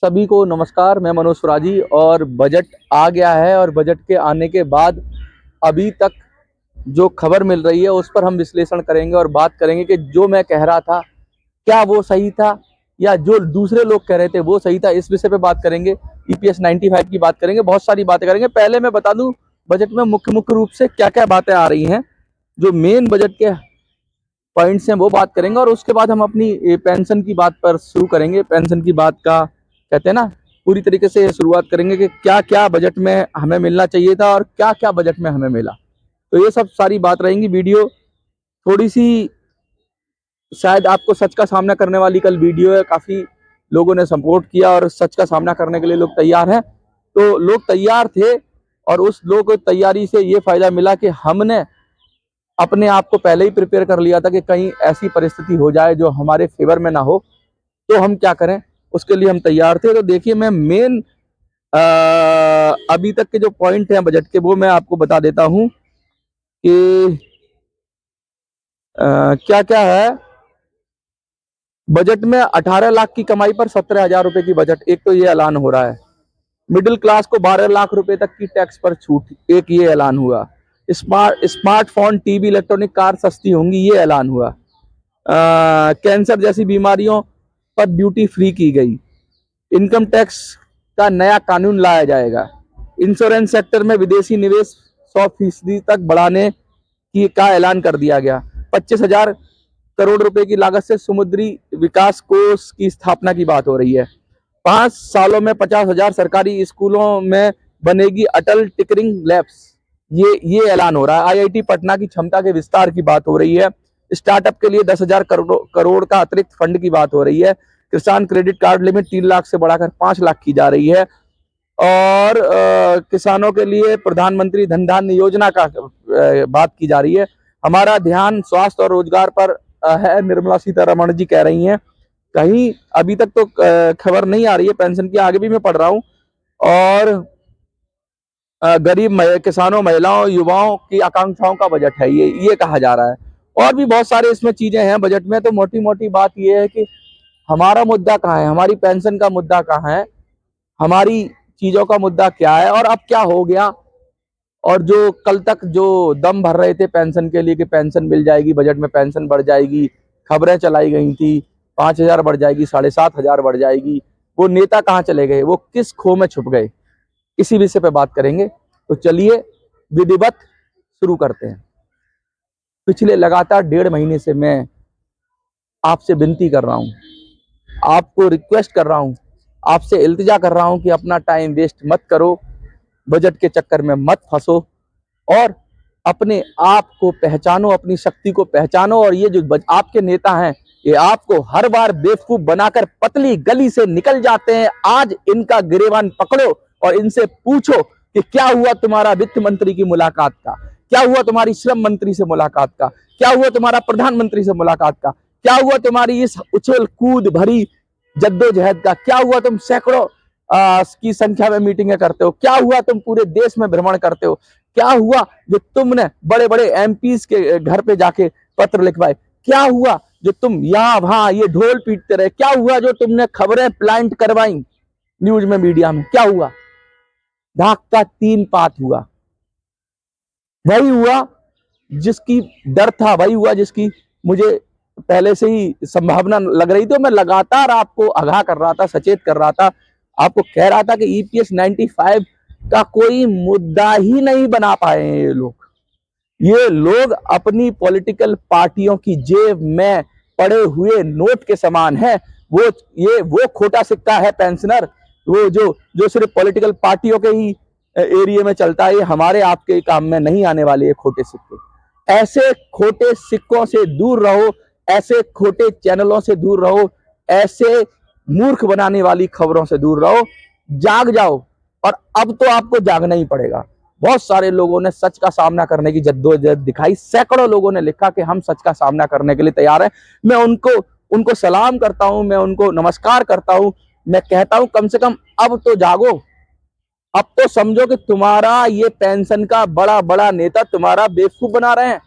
सभी को नमस्कार। मैं मनोज स्वराजी और बजट आ गया है और बजट के आने के बाद अभी तक जो खबर मिल रही है उस पर हम विश्लेषण करेंगे और बात करेंगे कि जो मैं कह रहा था क्या वो सही था या जो दूसरे लोग कह रहे थे वो सही था। इस विषय पे बात करेंगे। ईपीएस 95 की बात करेंगे, बहुत सारी बातें करेंगे। पहले मैं बता दूं बजट में मुख्य रूप से क्या क्या बातें आ रही हैं, जो मेन बजट के पॉइंट्स हैं वो बात करेंगे और उसके बाद हम अपनी पेंशन की बात पर शुरू करेंगे। पेंशन की बात का कहते हैं ना, पूरी तरीके से शुरुआत करेंगे कि क्या क्या बजट में हमें मिलना चाहिए था और क्या क्या बजट में हमें मिला। तो ये सब सारी बात रहेंगी। वीडियो थोड़ी सी शायद आपको सच का सामना करने वाली कल वीडियो है, काफी लोगों ने सपोर्ट किया और सच का सामना करने के लिए लोग तैयार हैं। तो लोग तैयार थे और उस लोग को तैयारी से ये फायदा मिला कि हमने अपने आप को पहले ही प्रिपेयर कर लिया था कि कहीं ऐसी परिस्थिति हो जाए जो हमारे फेवर में ना हो तो हम क्या करें, उसके लिए हम तैयार थे। तो देखिए, मैं मेन अभी तक के जो पॉइंट हैं बजट के वो मैं आपको बता देता हूं कि क्या क्या है। बजट में 18 लाख की कमाई पर 17,000 रुपए की बजट, एक तो ये ऐलान हो रहा है। मिडिल क्लास को 12 लाख रुपए तक की टैक्स पर छूट, एक ये ऐलान हुआ। स्मार्टफोन, टीवी, इलेक्ट्रॉनिक कार सस्ती होंगी, ये ऐलान हुआ। कैंसर जैसी बीमारियों पर ड्यूटी फ्री की गई। इनकम टैक्स का नया कानून लाया जाएगा। इंश्योरेंस सेक्टर में विदेशी निवेश 100% तक बढ़ाने की का ऐलान कर दिया गया। 25,000 करोड़ रुपए की लागत से समुद्री विकास कोष की स्थापना की बात हो रही है। 5 सालों में 50,000 सरकारी स्कूलों में बनेगी अटल टिकरिंग लैब्स, ये ऐलान हो रहा है। आईआईटी पटना की क्षमता के विस्तार की बात हो रही है। स्टार्टअप के लिए 10,000 करोड़ का अतिरिक्त फंड की बात हो रही है। किसान क्रेडिट कार्ड लिमिट 3 लाख से बढ़ाकर 5 लाख की जा रही है। और किसानों के लिए प्रधानमंत्री धन धान्य योजना का बात की जा रही है। हमारा ध्यान स्वास्थ्य और रोजगार पर है, निर्मला सीतारमण जी कह रही हैं। कहीं अभी तक तो खबर नहीं आ रही है पेंशन की, आगे भी मैं पढ़ रहा हूं। और गरीब किसानों, महिलाओं, युवाओं की आकांक्षाओं का बजट है ये कहा जा रहा है। और भी बहुत सारे इसमें चीजें हैं बजट में। तो मोटी मोटी बात ये है कि हमारा मुद्दा कहाँ है, हमारी पेंशन का मुद्दा कहाँ है, हमारी चीजों का मुद्दा क्या है और अब क्या हो गया। और जो कल तक जो दम भर रहे थे पेंशन के लिए कि पेंशन मिल जाएगी, बजट में पेंशन बढ़ जाएगी, खबरें चलाई गई थी 5,000 बढ़ जाएगी, 7,500 बढ़ जाएगी, वो नेता कहाँ चले गए, वो किस खो में छुप गए, इसी विषय पे बात करेंगे। तो चलिए विधिवत शुरू करते हैं। पिछले लगातार 1.5 महीने से मैं आपसे विनती कर रहा हूं, आपको रिक्वेस्ट कर रहा हूं, आपसे इल्तिजा कर रहा हूं कि अपना टाइम वेस्ट मत करो, बजट के चक्कर में मत फंसो और अपने आप को पहचानो, अपनी शक्ति को पहचानो। और ये जो आपके नेता हैं ये आपको हर बार बेवकूफ बनाकर पतली गली से निकल जाते हैं। आज इनका गिरेबान पकड़ो और इनसे पूछो कि क्या हुआ तुम्हारा वित्त मंत्री की मुलाकात का, क्या हुआ तुम्हारी श्रम मंत्री से मुलाकात का, क्या हुआ तुम्हारा प्रधानमंत्री से मुलाकात का, क्या हुआ तुम्हारी इस उछल कूद भरी जद्दोजहद का, क्या हुआ तुम सैकड़ों की संख्या में मीटिंगें करते हो, क्या हुआ तुम पूरे देश में भ्रमण करते हो, क्या हुआ जो तुमने बड़े बड़े एमपीज के घर पे जाके पत्र लिखवाए, क्या हुआ जो तुम यहाँ वहां ये ढोल पीटते रहे, क्या हुआ जो तुमने खबरें प्लांट करवाई न्यूज में, मीडिया में, क्या हुआ। धाक का 3 पात हुआ। वही हुआ जिसकी डर था, वही हुआ जिसकी मुझे पहले से ही संभावना लग रही थी। मैं लगातार आपको आगाह कर रहा था, सचेत कर रहा था, आपको कह रहा था कि ईपीएस 95 का कोई मुद्दा ही नहीं बना पाए हैं ये लोग अपनी पॉलिटिकल पार्टियों की जेब में पड़े हुए नोट के समान है। वो खोटा सिक्का है पेंशनर, वो जो सिर्फ पॉलिटिकल पार्टियों के ही एरिया में चलता है। ये हमारे आपके काम में नहीं आने वाले ये खोटे सिक्के। ऐसे खोटे सिक्कों से दूर रहो, ऐसे खोटे चैनलों से दूर रहो, ऐसे मूर्ख बनाने वाली खबरों से दूर रहो। जाग जाओ, और अब तो आपको जागना ही पड़ेगा। बहुत सारे लोगों ने सच का सामना करने की जद्दोजहद दिखाई, सैकड़ों लोगों ने लिखा कि हम सच का सामना करने के लिए तैयार हैं। मैं उनको सलाम करता हूं, मैं उनको नमस्कार करता हूं। मैं कहता हूं कम से कम अब तो जागो, अब तो समझो कि तुम्हारा ये पेंशन का बड़ा बड़ा नेता तुम्हारा बेवकूफ बना रहे हैं,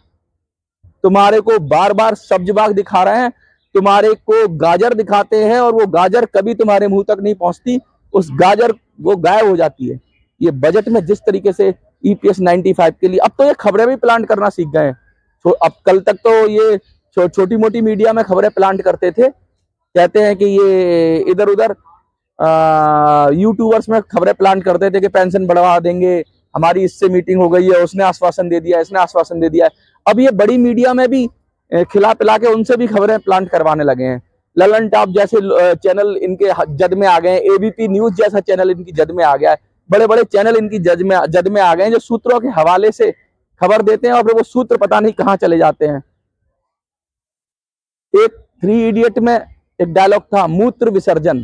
तुम्हारे को बार बार सब्ज बाग दिखा रहे हैं। तुम्हारे को गाजर दिखाते हैं और वो गाजर कभी तुम्हारे मुंह तक नहीं पहुंचती, उस गाजर वो गायब हो जाती है। ये बजट में जिस तरीके से EPS 95 के लिए, अब तो ये खबरें भी प्लांट करना सीख गए हैं। तो अब कल तक तो ये छोटी मोटी मीडिया में खबरें प्लांट करते थे, कहते हैं कि ये इधर उधर यूट्यूबर्स में खबरें प्लांट करते थे कि पेंशन बढ़वा देंगे, हमारी इससे मीटिंग हो गई है, उसने आश्वासन दे दिया, इसने आश्वासन दे दिया है। अब ये बड़ी मीडिया में भी खिला पिला के उनसे भी खबरें प्लांट करवाने लगे हैं। ललन टॉप जैसे चैनल इनके जद में आ गए हैं, ABP न्यूज जैसा चैनल इनकी जद में आ गया है, बड़े बड़े चैनल इनकी जद में आ गए हैं, जो सूत्रों के हवाले से खबर देते हैं और वो सूत्र पता नहीं कहां चले जाते हैं। एक 3 इडियट में एक डायलॉग था, मूत्र विसर्जन।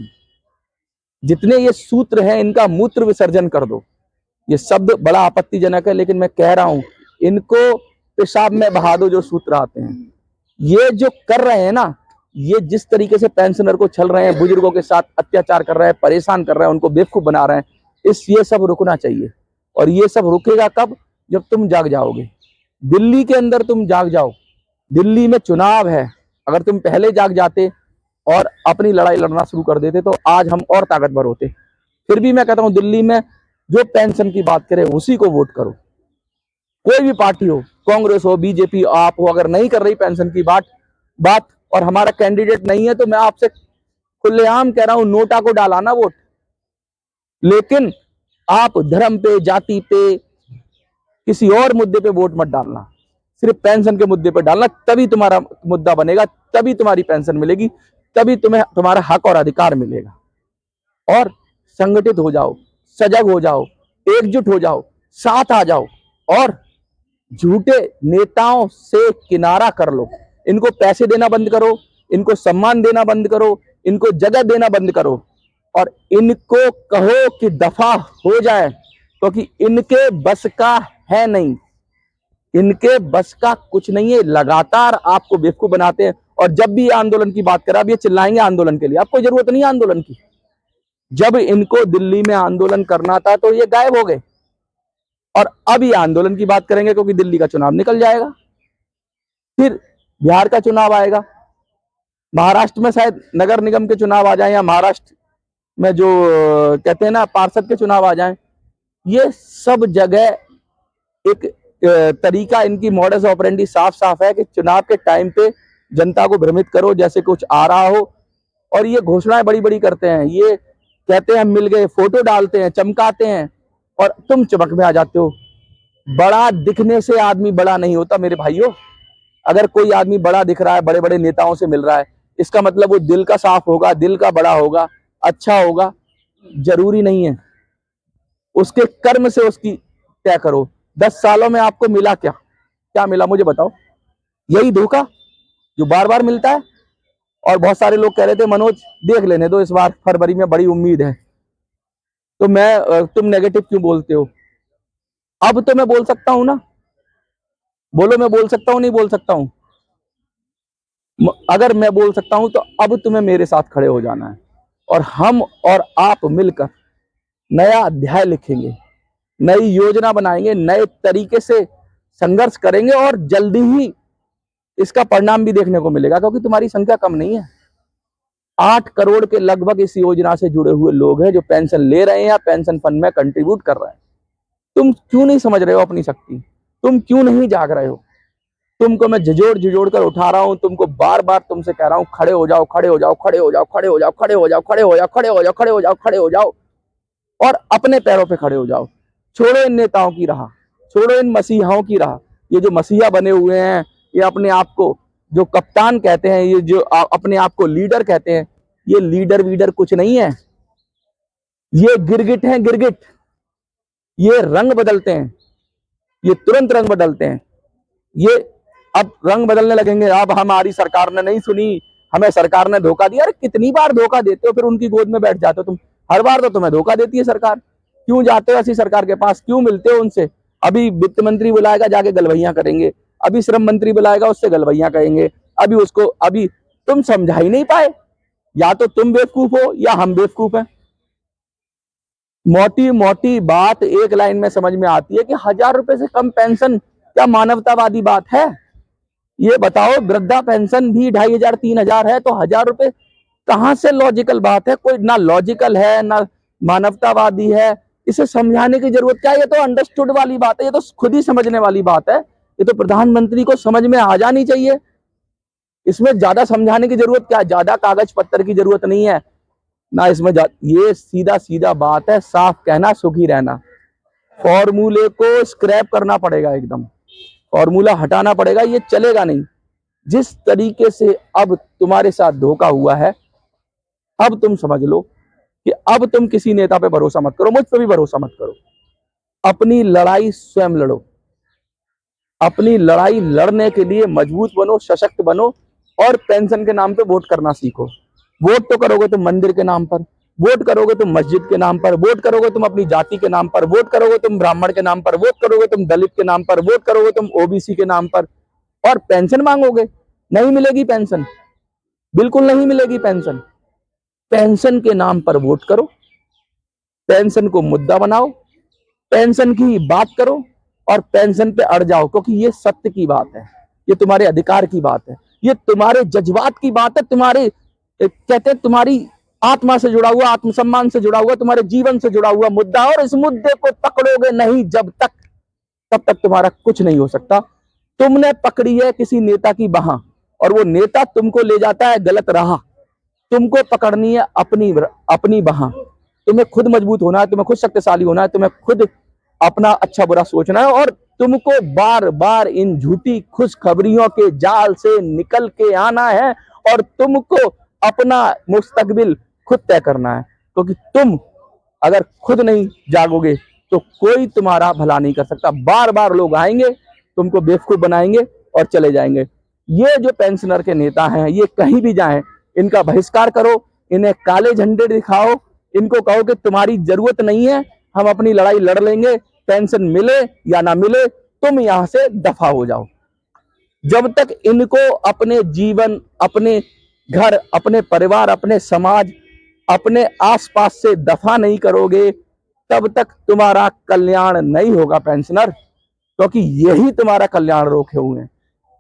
जितने ये सूत्र हैं इनका मूत्र विसर्जन कर दो। ये शब्द बड़ा आपत्तिजनक है, लेकिन मैं कह रहा हूं इनको पेशाब में बहा दो जो सूत्र आते हैं। ये जो कर रहे हैं ना, ये जिस तरीके से पेंशनर को छल रहे हैं, बुजुर्गों के साथ अत्याचार कर रहे हैं, परेशान कर रहे हैं, उनको बेवकूफ बना रहे हैं, ये सब रुकना चाहिए। और ये सब रुकेगा कब? जब तुम जाग जाओगे। दिल्ली के अंदर तुम जाग जाओ, दिल्ली में चुनाव है, अगर तुम पहले जाग जाते और अपनी लड़ाई लड़ना शुरू कर देते तो आज हम और ताकतवर होते। फिर भी मैं कहता हूं दिल्ली में जो पेंशन की बात करे उसी को वोट करो, कोई भी पार्टी हो, कांग्रेस हो, BJP, आप हो, अगर नहीं कर रही पेंशन की बात और हमारा कैंडिडेट नहीं है तो मैं आपसे खुलेआम कह रहा हूं नोटा को डालाना वोट। लेकिन आप धर्म पे, जाति पे, किसी और मुद्दे पे वोट मत डालना, सिर्फ पेंशन के मुद्दे पे डालना, तभी तुम्हारा मुद्दा बनेगा, तभी तुम्हारी पेंशन मिलेगी, तभी तुम्हें तुम्हारा हक और अधिकार मिलेगा। और संगठित हो जाओ, सजग हो जाओ, एकजुट हो जाओ, साथ आ जाओ और झूठे नेताओं से किनारा कर लो। इनको पैसे देना बंद करो, इनको सम्मान देना बंद करो, इनको जगह देना बंद करो और इनको कहो कि दफा हो जाए, क्योंकि इनके बस का है नहीं, इनके बस का कुछ नहीं है। लगातार आपको बेवकूफ बनाते हैं और जब भी आंदोलन की बात करें, अब ये चिल्लाएंगे आंदोलन के लिए, आपको जरूरत नहीं है आंदोलन की। जब इनको दिल्ली में आंदोलन करना था तो ये गायब हो गए और अब ये आंदोलन की बात करेंगे क्योंकि दिल्ली का चुनाव निकल जाएगा, फिर बिहार का चुनाव आएगा, महाराष्ट्र में शायद नगर निगम के चुनाव आ जाए, या महाराष्ट्र में जो कहते हैं ना पार्षद के चुनाव आ जाएं। ये सब जगह एक तरीका, इनकी मॉडस ऑपरेंडी साफ साफ है कि चुनाव के टाइम पे जनता को भ्रमित करो जैसे कुछ आ रहा हो, और ये घोषणाएं बड़ी बड़ी करते हैं, ये कहते हैं हम मिल गए, फोटो डालते हैं, चमकाते हैं और तुम चमक में आ जाते हो। बड़ा दिखने से आदमी बड़ा नहीं होता मेरे भाइयों। अगर कोई आदमी बड़ा दिख रहा है, बड़े बड़े नेताओं से मिल रहा है, इसका मतलब वो दिल का साफ होगा, दिल का बड़ा होगा, अच्छा होगा, जरूरी नहीं है। उसके कर्म से उसकी तय करो। 10 सालों में आपको मिला क्या? क्या मिला मुझे बताओ? यही धोखा जो बार बार मिलता है। और बहुत सारे लोग कह रहे थे मनोज देख लेने दो, इस बार फरवरी में बड़ी उम्मीद है, तो तुम नेगेटिव क्यों बोलते हो? अब तो मैं बोल सकता हूं ना, बोलो मैं बोल सकता हूं, नहीं बोल सकता हूं? अगर मैं बोल सकता हूं तो अब तुम्हें मेरे साथ खड़े हो जाना है और हम और आप मिलकर नया अध्याय लिखेंगे, नई योजना बनाएंगे, नए तरीके से संघर्ष करेंगे और जल्दी ही इसका परिणाम भी देखने को मिलेगा, क्योंकि तुम्हारी संख्या कम नहीं है। 8 करोड़ के लगभग इस योजना से जुड़े हुए लोग हैं जो पेंशन ले रहे हैं या पेंशन फंड में कंट्रीब्यूट कर रहे हैं। तुम क्यों नहीं समझ रहे हो अपनी शक्ति? तुम क्यों नहीं जाग रहे हो? तुमको मैं झिझोड़ कर उठा रहा हूं, तुमको बार बार तुमसे कह रहा हूं खड़े हो जाओ, खड़े हो जाओ, खड़े हो जाओ, खड़े हो जाओ, खड़े हो जाओ, खड़े हो जाओ, खड़े हो जाओ, खड़े हो जाओ, खड़े हो जाओ और अपने पैरों पे खड़े हो जाओ। छोड़ो इन नेताओं की राह, छोड़ो इन मसीहाओं की राह। ये जो मसीहा बने हुए हैं, ये अपने आप को जो कप्तान कहते हैं, ये जो अपने आप को लीडर कहते हैं, ये लीडर वीडर कुछ नहीं है, ये गिरगिट हैं, गिरगिट। ये रंग बदलते हैं, ये तुरंत रंग बदलते हैं। ये अब रंग बदलने लगेंगे, अब हमारी सरकार ने नहीं सुनी, हमें सरकार ने धोखा दिया। अरे कितनी बार धोखा देते हो, फिर उनकी गोद में बैठ जाते हो तुम। हर बार तो तुम्हें धोखा देती है सरकार। क्यों जाते हो ऐसी सरकार के पास, क्यों मिलते हो उनसे? अभी वित्त मंत्री बुलाएगा, जाके गलवैया करेंगे, अभी श्रम मंत्री बुलाएगा, उससे गलवैया कहेंगे, अभी तुम समझा ही नहीं पाए। या तो तुम बेवकूफ हो या हम बेवकूफ हैं। मोटी मोटी बात एक लाइन में समझ में आती है कि 1000 रुपए से कम पेंशन क्या मानवतावादी बात है? ये बताओ, वृद्धा पेंशन भी 2500 3000 है, तो 1000 रुपए कहां से लॉजिकल बात है? कोई ना लॉजिकल है ना मानवतावादी है। इसे समझाने की जरूरत क्या है? ये तो अंडरस्टूड वाली बात है, ये तो खुद ही समझने वाली बात है। ये तो प्रधानमंत्री को समझ में आ जानी चाहिए। इसमें ज्यादा समझाने की जरूरत क्या है? ज्यादा कागज पत्तर की जरूरत नहीं है ना इसमें। ये सीधा सीधा बात है, साफ कहना सुखी रहना। फॉर्मूले को स्क्रैप करना पड़ेगा, एकदम फॉर्मूला हटाना पड़ेगा, ये चलेगा नहीं। जिस तरीके से अब तुम्हारे साथ धोखा हुआ है, अब तुम समझ लो कि अब तुम किसी नेता पे भरोसा मत करो, मुझ पे भी भरोसा मत करो। अपनी लड़ाई स्वयं लड़ो। अपनी लड़ाई लड़ने के लिए मजबूत बनो, सशक्त बनो, और पेंशन के नाम पे वोट करना सीखो। वोट तो करोगे तुम मंदिर के नाम पर, वोट करोगे तुम मस्जिद के नाम पर, वोट करोगे तुम अपनी जाति के नाम पर, वोट करोगे तुम ब्राह्मण के नाम पर, वोट करोगे तुम दलित के नाम पर, वोट करोगे तुम ओबीसी के नाम पर, और पेंशन मांगोगे। नहीं मिलेगी पेंशन, बिल्कुल नहीं मिलेगी पेंशन। पेंशन के नाम पर वोट करो, पेंशन को मुद्दा बनाओ, पेंशन की बात करो, और पेंशन पे अड़ जाओ, क्योंकि ये सत्य की बात है, ये तुम्हारे अधिकार की बात है, ये तुम्हारे जज्बात की बात है, तुम्हारे कहते हैं तुम्हारी आत्मा से जुड़ा हुआ, आत्मसम्मान से जुड़ा हुआ, तुम्हारे जीवन से जुड़ा हुआ मुद्दा। और इस मुद्दे को पकड़ोगे नहीं जब तक, तब तक तुम्हारा कुछ नहीं हो सकता। तुमने पकड़ी है किसी नेता की बाह, और वो नेता तुमको ले जाता है गलत राह। तुमको पकड़नी है अपनी बाह। तुम्हें खुद मजबूत होना है, तुम्हें खुद शक्तिशाली होना है, तुम्हें खुद अपना अच्छा बुरा सोचना है, और तुमको बार बार इन झूठी खुशखबरियों के जाल से निकल के आना है, और तुमको अपना मुस्तकबिल खुद तय करना है। क्योंकि तुम अगर खुद नहीं जागोगे तो कोई तुम्हारा भला नहीं कर सकता। बार बार लोग आएंगे, तुमको बेवकूफ बनाएंगे और चले जाएंगे। ये जो पेंशनर के नेता हैं, ये कहीं भी जाएं, इनका बहिष्कार करो, इन्हें काले झंडे दिखाओ, इनको कहो कि तुम्हारी जरूरत नहीं है, हम अपनी लड़ाई लड़ लेंगे, पेंशन मिले या ना मिले, तुम यहां से दफा हो जाओ। जब तक इनको अपने जीवन, अपने घर, अपने परिवार, अपने समाज, अपने आसपास से दफा नहीं करोगे, तब तक तुम्हारा कल्याण नहीं होगा पेंशनर। क्योंकि यही तुम्हारा कल्याण रोके हुए हैं,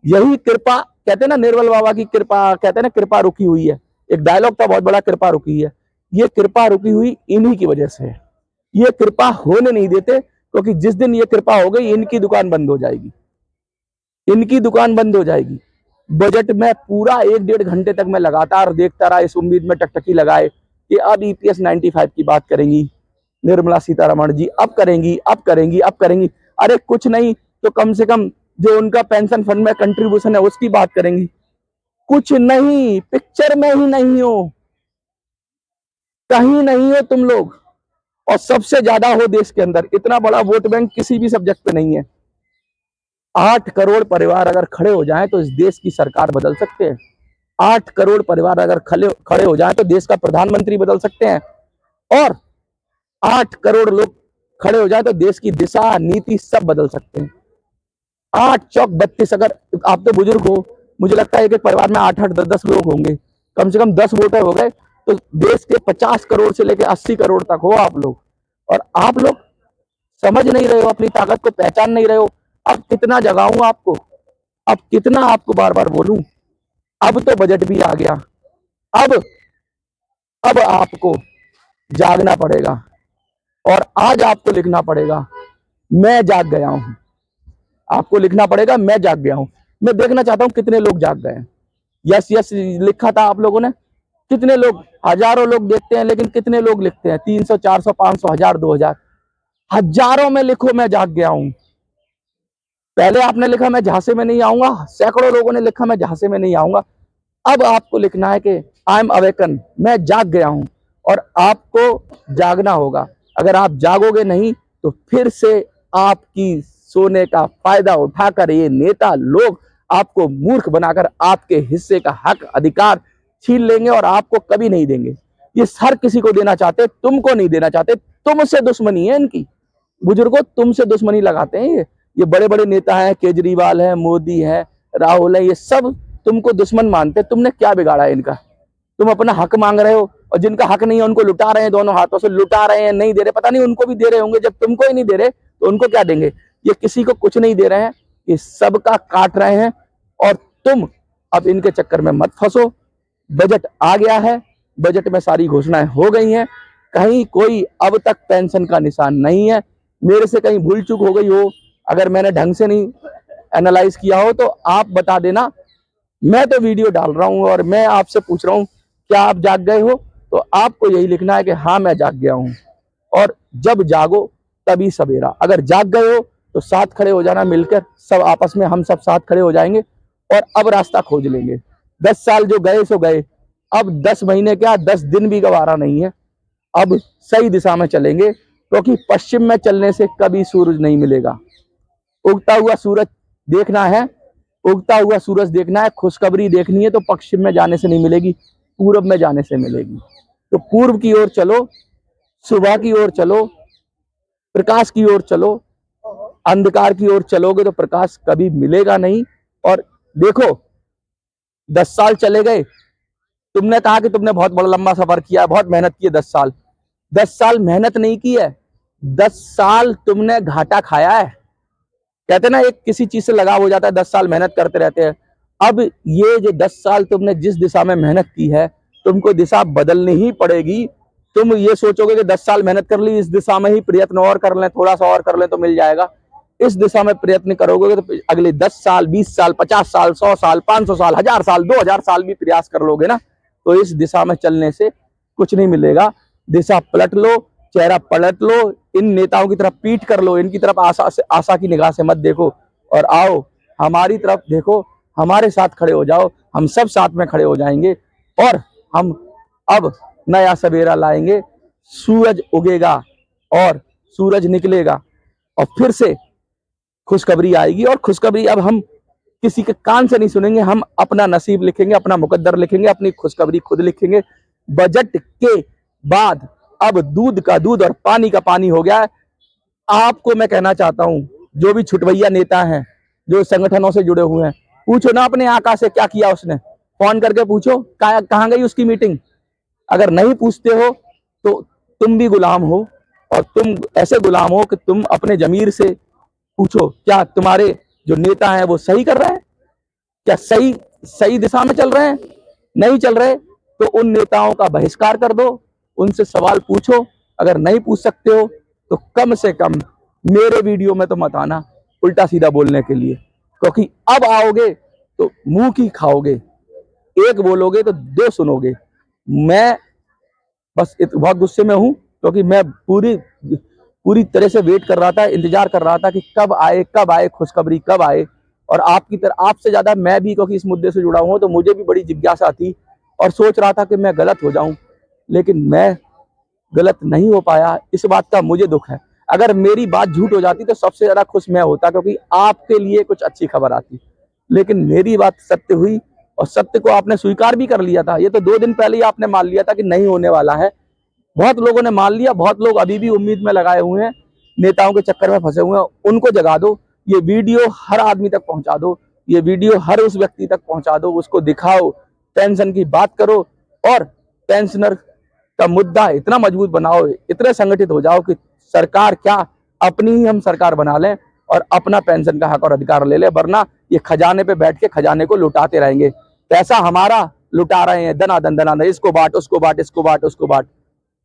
यही कृपा, कहते हैं ना निर्मल बाबा की कृपा, कहते हैं ना कृपा रुकी हुई है। एक डायलॉग था बहुत बड़ा, कृपा रुकी है। ये कृपा रुकी हुई इन्हीं की वजह से है। ये कृपा होने नहीं देते, क्योंकि जिस दिन ये कृपा हो गई, इनकी दुकान बंद हो जाएगी, इनकी दुकान बंद हो जाएगी। बजट में पूरा 1-1.5 घंटे तक मैं लगातार देखता रहा, इस उम्मीद में टकटकी लगाए कि अब EPS 95 की बात करेंगी निर्मला सीतारमण जी, अब करेंगी, अब करेंगी, अब करेंगी। अरे कुछ नहीं तो कम से कम जो उनका पेंशन फंड में कंट्रीब्यूशन है उसकी बात करेंगी। कुछ नहीं, पिक्चर में ही नहीं हो, कहीं नहीं हो तुम लोग। और सबसे ज्यादा हो देश के अंदर, इतना बड़ा वोट बैंक किसी भी सब्जेक्ट पे नहीं है। 8 करोड़ परिवार अगर खड़े हो जाएं तो इस देश की सरकार बदल सकते हैं। 8 करोड़ परिवार अगर खड़े हो जाएं तो देश का प्रधानमंत्री बदल सकते हैं। और 8 करोड़ लोग खड़े हो जाए तो देश की दिशा, नीति सब बदल सकते हैं। 8 चौक 32, अगर आप तो बुजुर्ग हो, मुझे लगता है कि परिवार में 8-8 10-10 लोग होंगे, कम से कम 10 वोटर हो गए तो देश के 50 करोड़ से लेकर 80 करोड़ तक हो आप लोग। और आप लोग समझ नहीं रहे हो, अपनी ताकत को पहचान नहीं रहे हो। अब कितना जगाऊं आपको, अब कितना आपको बार बार बोलूं। अब तो बजट भी आ गया, अब आपको जागना पड़ेगा, और आज आपको लिखना पड़ेगा मैं जाग गया हूं। आपको लिखना पड़ेगा मैं जाग गया हूं। मैं देखना चाहता हूं कितने लोग जाग गए हैं। यस यस लिखा था आप लोगों ने, कितने लोग, हजारों लोग देखते हैं, लेकिन कितने लोग लिखते हैं? 300, 400, 500, 1000, 2000, हजारों में लिखो मैं जाग गया हूं। पहले आपने लिखा मैं झांसे में नहीं आऊंगा, सैकड़ों लोगों ने लिखा मैं झांसे में नहीं आऊंगा। अब आपको लिखना है कि आई एम अवेकन, मैं जाग गया हूं। और आपको जागना होगा। अगर आप जागोगे नहीं तो फिर से आपकी सोने का फायदा उठाकर ये नेता लोग आपको मूर्ख बनाकर आपके हिस्से का हक अधिकार छीन लेंगे, और आपको कभी नहीं देंगे। ये हर किसी को देना चाहते, तुमको नहीं देना चाहते। तुमसे दुश्मनी है इनकी, बुजुर्गों, तुमसे दुश्मनी लगाते हैं ये बड़े बड़े नेता हैं, केजरीवाल है, मोदी है, राहुल है, ये सब तुमको दुश्मन मानते। तुमने क्या बिगाड़ा है इनका? तुम अपना हक मांग रहे हो, और जिनका हक नहीं है उनको लुटा रहे हैं, दोनों हाथों से लुटा रहे हैं, नहीं दे रहे। पता नहीं उनको भी दे रहे होंगे, जब तुमको ही नहीं दे रहे तो उनको क्या देंगे? ये किसी को कुछ नहीं दे रहे हैं, ये सबका काट रहे हैं। और तुम अब इनके चक्कर में मत फंसो। बजट आ गया है, बजट में सारी घोषणाएं हो गई हैं, कहीं कोई अब तक पेंशन का निशान नहीं है। मेरे से कहीं भूल चूक हो गई हो, अगर मैंने ढंग से नहीं एनालाइज किया हो तो आप बता देना। मैं तो वीडियो डाल रहा हूं और मैं आपसे पूछ रहा हूं क्या आप जाग गए हो? तो आपको यही लिखना है कि हाँ मैं जाग गया हूं। और जब जागो तभी सवेरा। अगर जाग गए हो तो साथ खड़े हो जाना, मिलकर सब आपस में हम सब साथ खड़े हो जाएंगे और अब रास्ता खोज लेंगे। 10 साल जो गए सो गए, अब 10 महीने क्या 10 दिन भी गवारा नहीं है। अब सही दिशा में चलेंगे, क्योंकि पश्चिम में चलने से कभी सूरज नहीं मिलेगा। उगता हुआ सूरज देखना है, उगता हुआ सूरज देखना है, खुशखबरी देखनी है तो पश्चिम में जाने से नहीं मिलेगी, पूरब में जाने से मिलेगी। तो पूर्व की ओर चलो, सुबह की ओर चलो, प्रकाश की ओर चलो। अंधकार की ओर चलोगे तो प्रकाश कभी मिलेगा नहीं। और देखो 10 साल चले गए, तुमने कहा कि तुमने बहुत बड़ा लंबा सफर किया, बहुत मेहनत की है। 10 साल मेहनत नहीं की है, 10 साल तुमने घाटा खाया है। कहते ना एक किसी चीज से लगाव हो जाता है, 10 साल मेहनत करते रहते हैं। अब ये जो 10 साल तुमने जिस दिशा में मेहनत की है, तुमको दिशा बदलनी ही पड़ेगी। तुम ये सोचोगे कि 10 साल मेहनत कर ली, इस दिशा में ही प्रयत्न और कर लें, थोड़ा सा और कर लें तो मिल जाएगा। इस दिशा में प्रयत्न करोगे तो अगले 10 साल, 20 साल, 50 साल, 100 साल, 500 साल, 1000 साल, 2000 साल भी प्रयास कर लोगे ना, तो इस दिशा में चलने से कुछ नहीं मिलेगा। दिशा पलट लो, चेहरा पलट लो, इन नेताओं की तरफ पीठ कर लो, इनकी तरफ आशा की निगाह से मत देखो और आओ हमारी तरफ देखो, हमारे साथ खड़े हो जाओ। हम सब साथ में खड़े हो जाएंगे और हम अब नया सवेरा लाएंगे। सूरज उगेगा और सूरज निकलेगा और फिर से खुशखबरी आएगी। और खुशखबरी अब हम किसी के कान से नहीं सुनेंगे, हम अपना नसीब लिखेंगे, अपना मुकद्दर लिखेंगे, अपनी खुशखबरी खुद लिखेंगे। बजट के बाद अब दूध का दूध और पानी का पानी हो गया है। आपको मैं कहना चाहता हूं, जो भी छुटभैया नेता हैं, जो संगठनों से जुड़े हुए हैं, पूछो ना अपने आका से क्या किया उसने, फोन करके पूछो कहां गई उसकी मीटिंग। अगर नहीं पूछते हो तो तुम भी गुलाम हो, और तुम ऐसे गुलाम हो कि तुम अपने जमीर से पूछो क्या तुम्हारे जो नेता हैं वो सही कर रहे हैं, क्या सही दिशा में चल रहे हैं। नहीं चल रहे तो उन नेताओं का बहिष्कार कर दो, उनसे सवाल पूछो। अगर नहीं पूछ सकते हो तो कम से कम मेरे वीडियो में तो मत आना उल्टा सीधा बोलने के लिए, क्योंकि अब आओगे तो मुंह की खाओगे, एक बोलोगे तो दो सुनोगे। मैं बस बहुत गुस्से में हूं, क्योंकि मैं पूरी तरह से वेट कर रहा था, इंतजार कर रहा था कि कब आए खुशखबरी, कब आए। और आपकी तरह, आपसे ज्यादा मैं भी, क्योंकि इस मुद्दे से जुड़ा हुआ हूं, तो मुझे भी बड़ी जिज्ञासा थी और सोच रहा था कि मैं गलत हो जाऊं, लेकिन मैं गलत नहीं हो पाया। इस बात का मुझे दुख है। अगर मेरी बात झूठ हो जाती तो सबसे ज्यादा खुश मैं होता, क्योंकि आपके लिए कुछ अच्छी खबर आती। लेकिन मेरी बात सत्य हुई और सत्य को आपने स्वीकार भी कर लिया था। ये तो 2 दिन पहले ही आपने मान लिया था कि नहीं होने वाला है। बहुत लोगों ने मान लिया, बहुत लोग अभी भी उम्मीद में लगाए हुए हैं, नेताओं के चक्कर में फंसे हुए हैं। उनको जगा दो, ये वीडियो हर आदमी तक पहुंचा दो, ये वीडियो हर उस व्यक्ति तक पहुंचा दो, उसको दिखाओ, पेंशन की बात करो और पेंशनर का मुद्दा इतना मजबूत बनाओ, इतने संगठित हो जाओ कि सरकार क्या, अपनी ही हम सरकार बना लें और अपना पेंशन का हक और अधिकार ले ले। वरना ये खजाने पे बैठ के खजाने को लुटाते रहेंगे। पैसा हमारा लुटा रहे हैं, दनादन, इसको बांट, उसको बांट, इसको बांट, उसको बांट।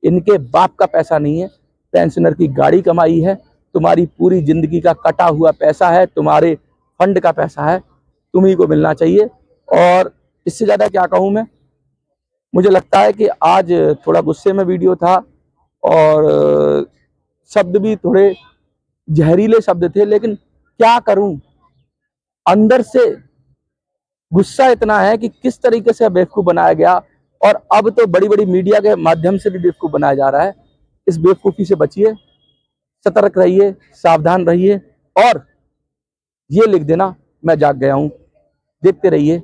इनके बाप का पैसा नहीं है, पेंशनर की गाड़ी कमाई है, तुम्हारी पूरी जिंदगी का कटा हुआ पैसा है, तुम्हारे फंड का पैसा है, तुम्ही को मिलना चाहिए। और इससे ज्यादा क्या कहूं मैं। मुझे लगता है कि आज थोड़ा गुस्से में वीडियो था और शब्द भी थोड़े जहरीले शब्द थे, लेकिन क्या करूं, अंदर से गुस्सा इतना है कि किस तरीके से बेवकूफ बनाया गया। और अब तो बड़ी बड़ी मीडिया के माध्यम से भी बेवकूफ बनाया जा रहा है। इस बेवकूफी से बचिए, सतर्क रहिए, सावधान रहिए और ये लिख देना मैं जाग गया हूं। देखते रहिए